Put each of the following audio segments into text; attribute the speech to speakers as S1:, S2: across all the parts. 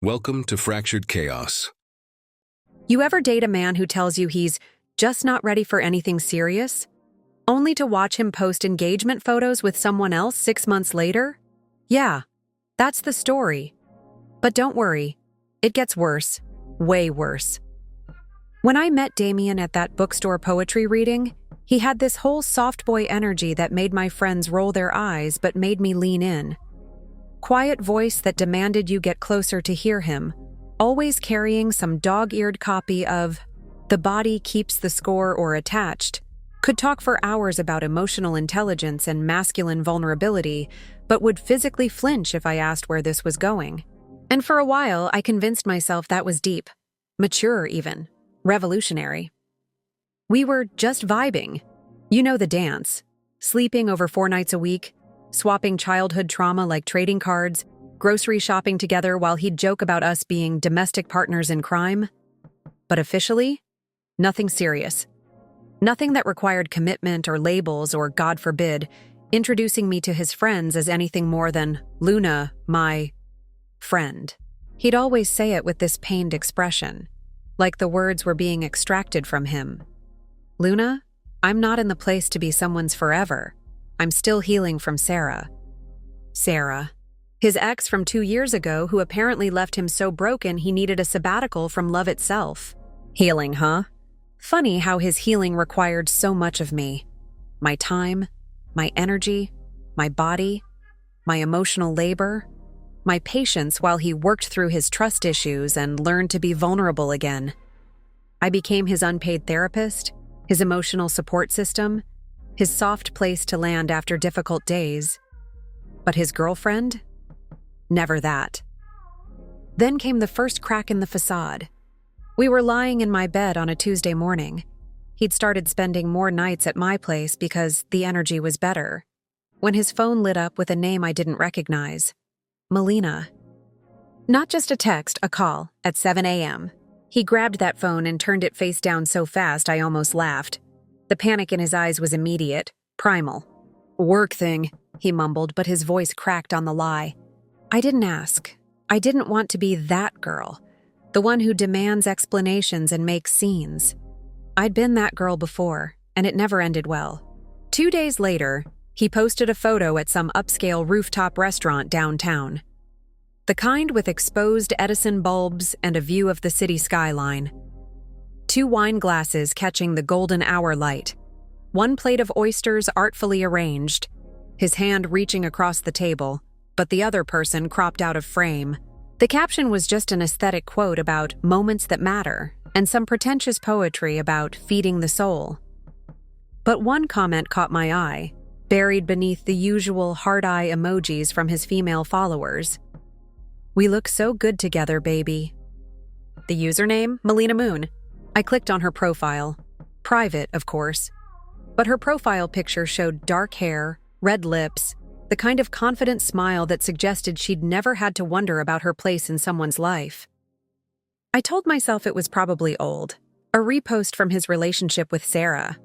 S1: Welcome to Fractured Chaos.
S2: You ever date a man who tells you he's just not ready for anything serious, only to watch him post engagement photos with someone else 6 months later? Yeah, that's the story. But don't worry, it gets worse, way worse. When I met Damien at that bookstore poetry reading, he had this whole soft boy energy that made my friends roll their eyes but made me lean in. Quiet voice that demanded you get closer to hear him, always carrying some dog-eared copy of The Body Keeps the Score or Attached, could talk for hours about emotional intelligence and masculine vulnerability, but would physically flinch if I asked where this was going. And for a while, I convinced myself that was deep, mature even, revolutionary. We were just vibing. You know the dance. Sleeping over 4 nights a week, swapping childhood trauma like trading cards, grocery shopping together while he'd joke about us being domestic partners in crime. But officially, nothing serious. Nothing that required commitment or labels or, God forbid, introducing me to his friends as anything more than Luna, my friend. He'd always say it with this pained expression, like the words were being extracted from him. Luna, I'm not in the place to be someone's forever. I'm still healing from Sarah. Sarah. His ex from 2 years ago who apparently left him so broken he needed a sabbatical from love itself. Healing, huh? Funny how his healing required so much of me. My time, my energy, my body, my emotional labor, my patience while he worked through his trust issues and learned to be vulnerable again. I became his unpaid therapist, his emotional support system, his soft place to land after difficult days. But his girlfriend? Never that. Then came the first crack in the facade. We were lying in my bed on a Tuesday morning. He'd started spending more nights at my place because the energy was better. When his phone lit up with a name I didn't recognize. Melina. Not just a text, a call, at 7 a.m. He grabbed that phone and turned it face down so fast I almost laughed. The panic in his eyes was immediate, primal. Work thing, he mumbled, but his voice cracked on the lie. I didn't ask. I didn't want to be that girl, the one who demands explanations and makes scenes. I'd been that girl before, and it never ended well. 2 days later, he posted a photo at some upscale rooftop restaurant downtown. The kind with exposed Edison bulbs and a view of the city skyline. 2 wine glasses catching the golden hour light. 1 plate of oysters artfully arranged, his hand reaching across the table, but the other person cropped out of frame. The caption was just an aesthetic quote about moments that matter, and some pretentious poetry about feeding the soul. But one comment caught my eye, buried beneath the usual heart-eye emojis from his female followers. We look so good together, baby. The username? Melina Moon. I clicked on her profile. Private, of course. But her profile picture showed dark hair, red lips, the kind of confident smile that suggested she'd never had to wonder about her place in someone's life. I told myself it was probably old, a repost from his relationship with Sarah.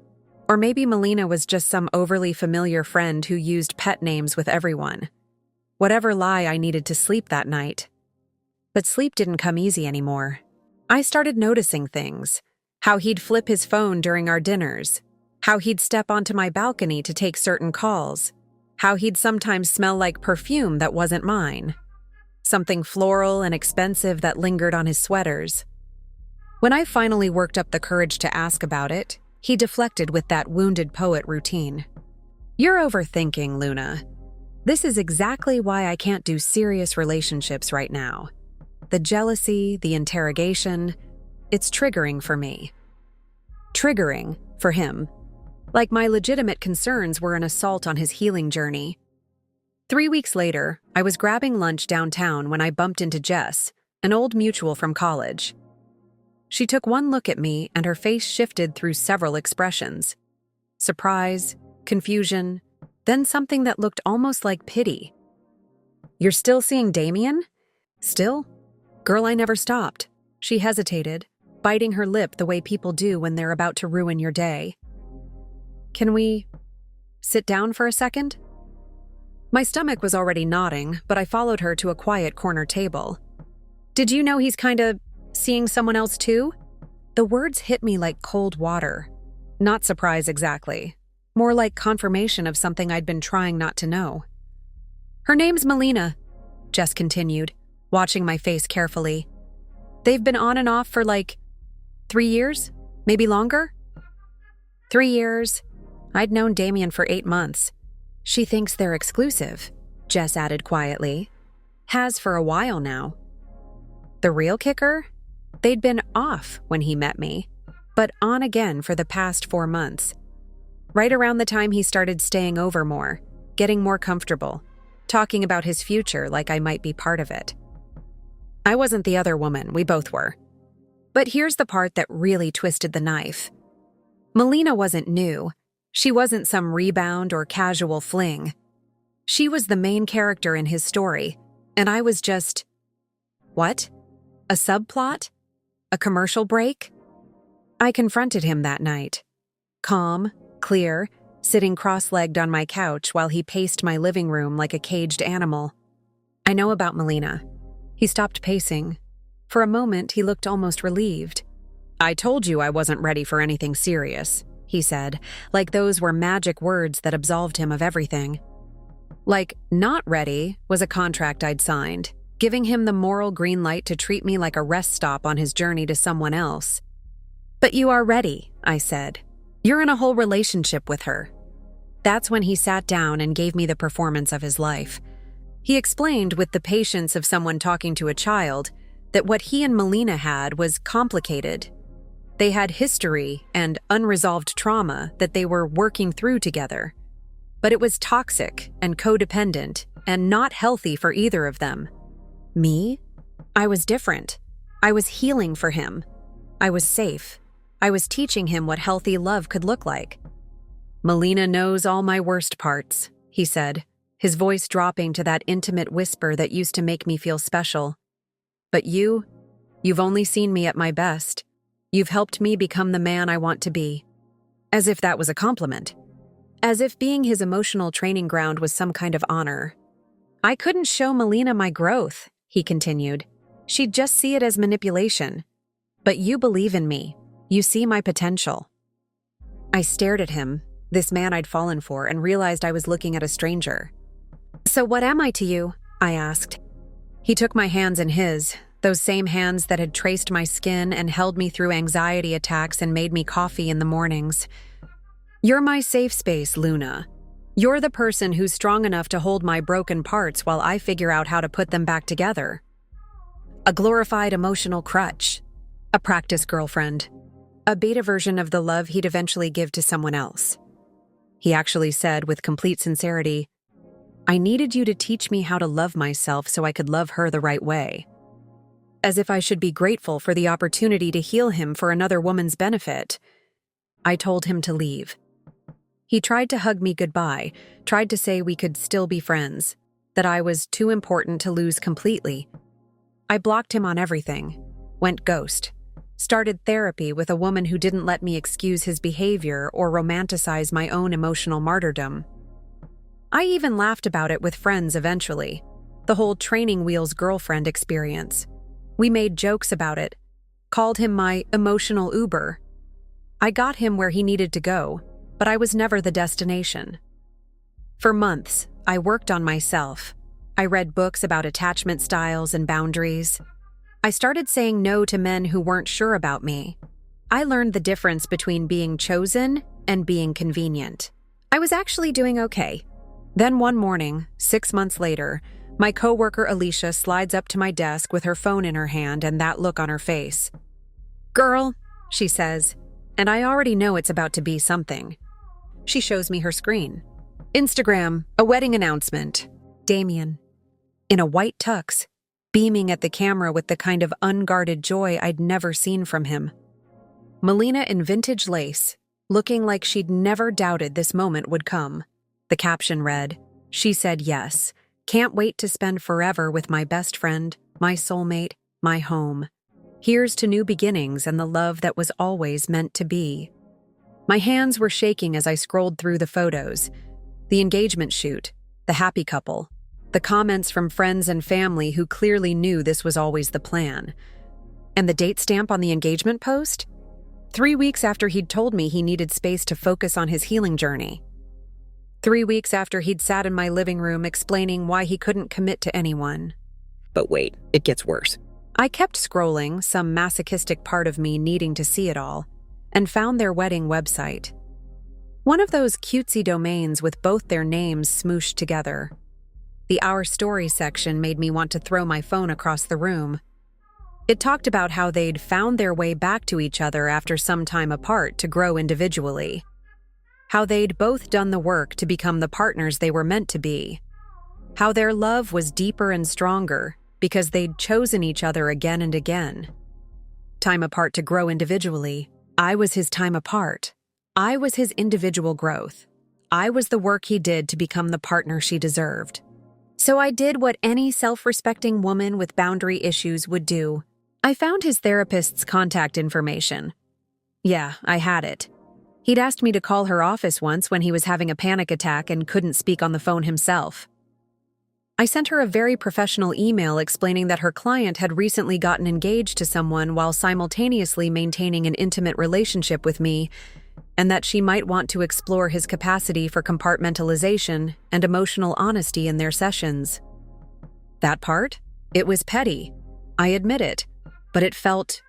S2: Or maybe Melina was just some overly familiar friend who used pet names with everyone. Whatever lie, I needed to sleep that night. But sleep didn't come easy anymore. I started noticing things. How he'd flip his phone during our dinners. How he'd step onto my balcony to take certain calls. How he'd sometimes smell like perfume that wasn't mine. Something floral and expensive that lingered on his sweaters. When I finally worked up the courage to ask about it, he deflected with that wounded poet routine. You're overthinking, Luna. This is exactly why I can't do serious relationships right now. The jealousy, the interrogation, it's triggering for me. Triggering for him. Like my legitimate concerns were an assault on his healing journey. 3 weeks later, I was grabbing lunch downtown when I bumped into Jess, an old mutual from college. She took one look at me and her face shifted through several expressions. Surprise, confusion, then something that looked almost like pity. You're still seeing Damien? Still? Girl, I never stopped. She hesitated, biting her lip the way people do when they're about to ruin your day. Can we sit down for a second? My stomach was already nodding, but I followed her to a quiet corner table. Did you know he's kinda seeing someone else too? The words hit me like cold water. Not surprise exactly. More like confirmation of something I'd been trying not to know. Her name's Melina, Jess continued, watching my face carefully. They've been on and off for like 3 years? Maybe longer? 3 years. I'd known Damien for 8 months. She thinks they're exclusive, Jess added quietly. Has for a while now. The real kicker? They'd been off when he met me, but on again for the past 4 months. Right around the time he started staying over more, getting more comfortable, talking about his future like I might be part of it. I wasn't the other woman, we both were. But here's the part that really twisted the knife. Melina wasn't new. She wasn't some rebound or casual fling. She was the main character in his story, and I was just… What? A subplot? A commercial break? I confronted him that night. Calm, clear, sitting cross-legged on my couch while he paced my living room like a caged animal. I know about Melina. He stopped pacing. For a moment, he looked almost relieved. I told you I wasn't ready for anything serious, he said, like those were magic words that absolved him of everything. Like, not ready was a contract I'd signed, giving him the moral green light to treat me like a rest stop on his journey to someone else. But you are ready, I said. You're in a whole relationship with her. That's when he sat down and gave me the performance of his life. He explained with the patience of someone talking to a child that what he and Melina had was complicated. They had history and unresolved trauma that they were working through together. But it was toxic and codependent and not healthy for either of them. Me? I was different. I was healing for him. I was safe. I was teaching him what healthy love could look like. Melina knows all my worst parts, he said, his voice dropping to that intimate whisper that used to make me feel special. But you've only seen me at my best. You've helped me become the man I want to be. As if that was a compliment. As if being his emotional training ground was some kind of honor. I couldn't show Melina my growth, he continued. She'd just see it as manipulation. But you believe in me. You see my potential. I stared at him, this man I'd fallen for, and realized I was looking at a stranger. So what am I to you? I asked. He took my hands in his, those same hands that had traced my skin and held me through anxiety attacks and made me coffee in the mornings. You're my safe space, Luna. You're the person who's strong enough to hold my broken parts while I figure out how to put them back together. A glorified emotional crutch. A practice girlfriend. A beta version of the love he'd eventually give to someone else. He actually said with complete sincerity, I needed you to teach me how to love myself so I could love her the right way. As if I should be grateful for the opportunity to heal him for another woman's benefit. I told him to leave. He tried to hug me goodbye, tried to say we could still be friends, that I was too important to lose completely. I blocked him on everything, went ghost. Started therapy with a woman who didn't let me excuse his behavior or romanticize my own emotional martyrdom. I even laughed about it with friends eventually, the whole training wheels girlfriend experience. We made jokes about it, called him my emotional Uber. I got him where he needed to go, but I was never the destination. For months, I worked on myself. I read books about attachment styles and boundaries. I started saying no to men who weren't sure about me. I learned the difference between being chosen and being convenient. I was actually doing okay. Then one morning, 6 months later, my coworker Alicia slides up to my desk with her phone in her hand and that look on her face. Girl, she says, and I already know it's about to be something. She shows me her screen. Instagram, a wedding announcement. Damien. In a white tux, beaming at the camera with the kind of unguarded joy I'd never seen from him. Melina in vintage lace, looking like she'd never doubted this moment would come. The caption read, She said yes. Can't wait to spend forever with my best friend, my soulmate, my home. Here's to new beginnings and the love that was always meant to be. My hands were shaking as I scrolled through the photos. The engagement shoot, the happy couple, The comments from friends and family who clearly knew this was always the plan. And the date stamp on the engagement post? 3 weeks after he'd told me he needed space to focus on his healing journey. 3 weeks after he'd sat in my living room explaining why he couldn't commit to anyone.
S3: But wait, it gets worse.
S2: I kept scrolling, some masochistic part of me needing to see it all, and found their wedding website. One of those cutesy domains with both their names smooshed together. The Our Story section made me want to throw my phone across the room. It talked about how they'd found their way back to each other after some time apart to grow individually. How they'd both done the work to become the partners they were meant to be. How their love was deeper and stronger because they'd chosen each other again and again. Time apart to grow individually. I was his time apart. I was his individual growth. I was the work he did to become the partner she deserved. So I did what any self-respecting woman with boundary issues would do. I found his therapist's contact information. Yeah, I had it. He'd asked me to call her office once when he was having a panic attack and couldn't speak on the phone himself. I sent her a very professional email explaining that her client had recently gotten engaged to someone while simultaneously maintaining an intimate relationship with me, and that she might want to explore his capacity for compartmentalization and emotional honesty in their sessions. That part? It was petty. I admit it, but it felt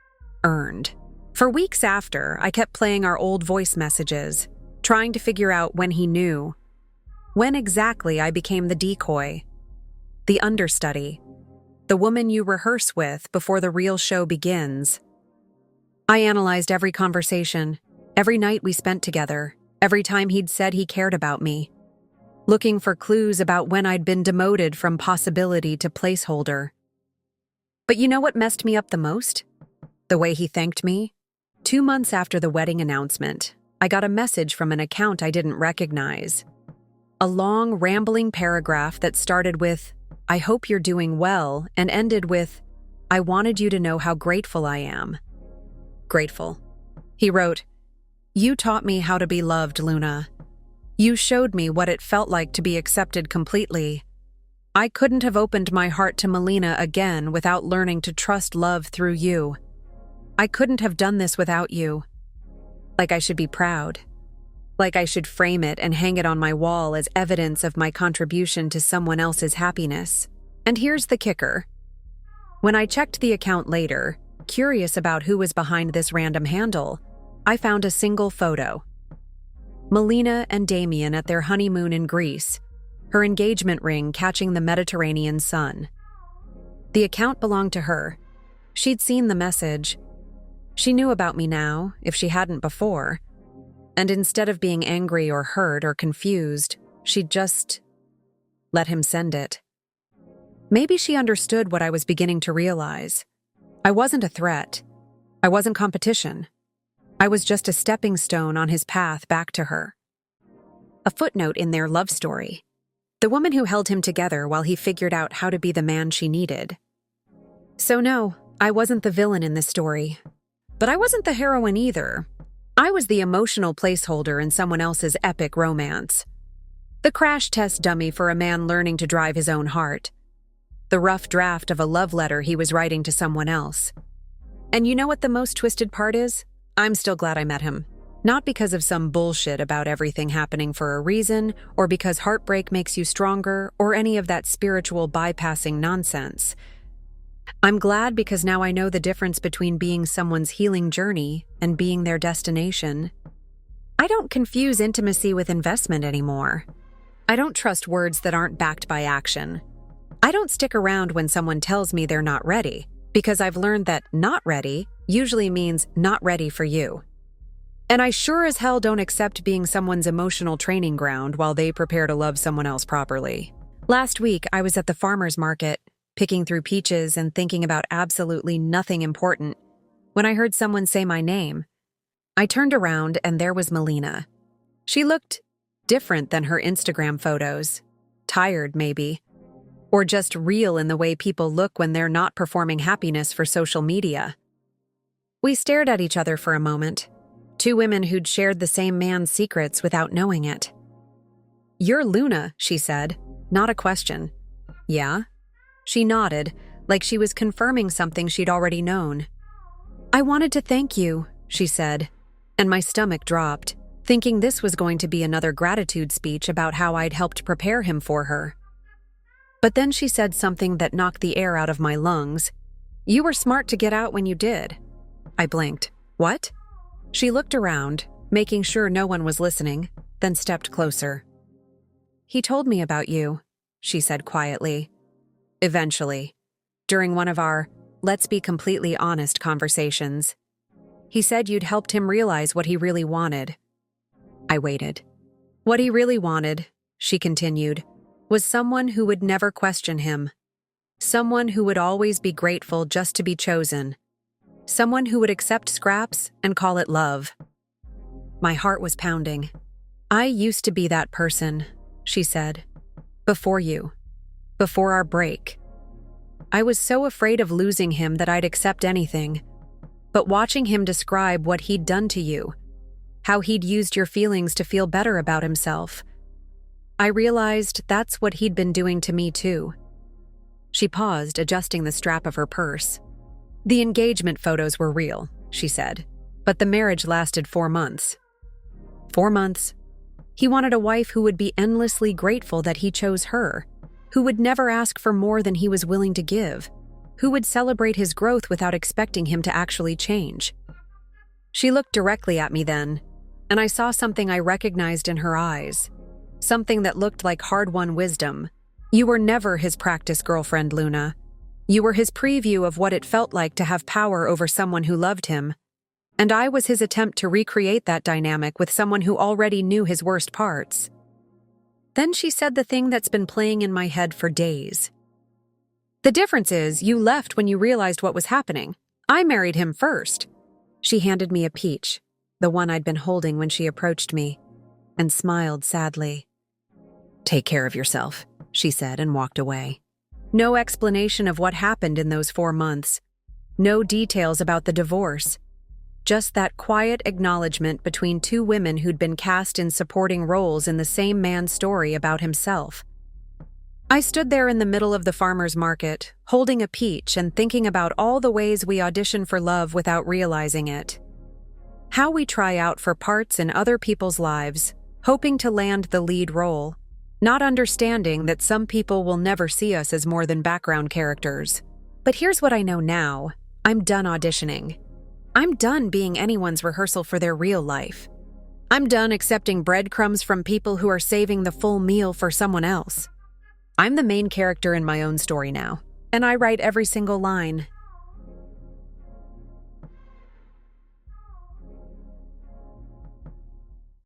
S2: earned. For weeks after, I kept playing our old voice messages, trying to figure out when he knew. When exactly I became the decoy. The understudy. The woman you rehearse with before the real show begins. I analyzed every conversation, every night we spent together, every time he'd said he cared about me, looking for clues about when I'd been demoted from possibility to placeholder. But you know what messed me up the most? The way he thanked me. 2 months after the wedding announcement, I got a message from an account I didn't recognize. A long, rambling paragraph that started with, "I hope you're doing well," and ended with, "I wanted you to know how grateful I am." Grateful. He wrote, "You taught me how to be loved, Luna. You showed me what it felt like to be accepted completely. I couldn't have opened my heart to Melina again without learning to trust love through you. I couldn't have done this without you. Like I should be proud. Like I should frame it and hang it on my wall as evidence of my contribution to someone else's happiness." And here's the kicker. When I checked the account later, curious about who was behind this random handle, I found a single photo. Melina and Damien at their honeymoon in Greece, her engagement ring catching the Mediterranean sun. The account belonged to her. She'd seen the message. She knew about me now, if she hadn't before. And instead of being angry or hurt or confused, she'd just let him send it. Maybe she understood what I was beginning to realize. I wasn't a threat. I wasn't competition. I was just a stepping stone on his path back to her. A footnote in their love story. The woman who held him together while he figured out how to be the man she needed. So no, I wasn't the villain in this story. But I wasn't the heroine either. I was the emotional placeholder in someone else's epic romance. The crash test dummy for a man learning to drive his own heart. The rough draft of a love letter he was writing to someone else. And you know what the most twisted part is? I'm still glad I met him. Not because of some bullshit about everything happening for a reason, or because heartbreak makes you stronger, or any of that spiritual bypassing nonsense. I'm glad because now I know the difference between being someone's healing journey and being their destination. I don't confuse intimacy with investment anymore. I don't trust words that aren't backed by action. I don't stick around when someone tells me they're not ready, because I've learned that not ready usually means not ready for you. And I sure as hell don't accept being someone's emotional training ground while they prepare to love someone else properly. Last week, I was at the farmer's market, picking through peaches and thinking about absolutely nothing important, when I heard someone say my name. I turned around and there was Melina. She looked different than her Instagram photos. Tired, maybe. Or just real in the way people look when they're not performing happiness for social media. We stared at each other for a moment. Two women who'd shared the same man's secrets without knowing it. "You're Luna," she said. Not a question. Yeah? She nodded, like she was confirming something she'd already known. I wanted to thank you, she said, and my stomach dropped, thinking this was going to be another gratitude speech about how I'd helped prepare him for her. But then she said something that knocked the air out of my lungs. You were smart to get out when you did. I blinked. What? She looked around, making sure no one was listening, then stepped closer. He told me about you, she said quietly. Eventually, during one of our let's be completely honest conversations. He said you'd helped him realize what he really wanted. I waited. What he really wanted, she continued, was someone who would never question him. Someone who would always be grateful just to be chosen. Someone who would accept scraps and call it love. My heart was pounding. I used to be that person, she said. Before you. Before our break. I was so afraid of losing him that I'd accept anything. But watching him describe what he'd done to you, how he'd used your feelings to feel better about himself, I realized that's what he'd been doing to me too. She paused, adjusting the strap of her purse. The engagement photos were real, she said, but the marriage lasted 4 months. 4 months. He wanted a wife who would be endlessly grateful that he chose her, who would never ask for more than he was willing to give, who would celebrate his growth without expecting him to actually change. She looked directly at me then, and I saw something I recognized in her eyes, something that looked like hard-won wisdom. You were never his practice girlfriend, Luna. You were his preview of what it felt like to have power over someone who loved him, and I was his attempt to recreate that dynamic with someone who already knew his worst parts. Then she said the thing that's been playing in my head for days. The difference is, you left when you realized what was happening. I married him first. She handed me a peach, the one I'd been holding when she approached me, and smiled sadly. Take care of yourself, she said, and walked away. No explanation of what happened in those 4 months. No details about the divorce. Just that quiet acknowledgement between two women who'd been cast in supporting roles in the same man's story about himself. I stood there in the middle of the farmer's market, holding a peach and thinking about all the ways we audition for love without realizing it. How we try out for parts in other people's lives, hoping to land the lead role, not understanding that some people will never see us as more than background characters. But here's what I know now. I'm done auditioning. I'm done being anyone's rehearsal for their real life. I'm done accepting breadcrumbs from people who are saving the full meal for someone else. I'm the main character in my own story now, and I write every single line,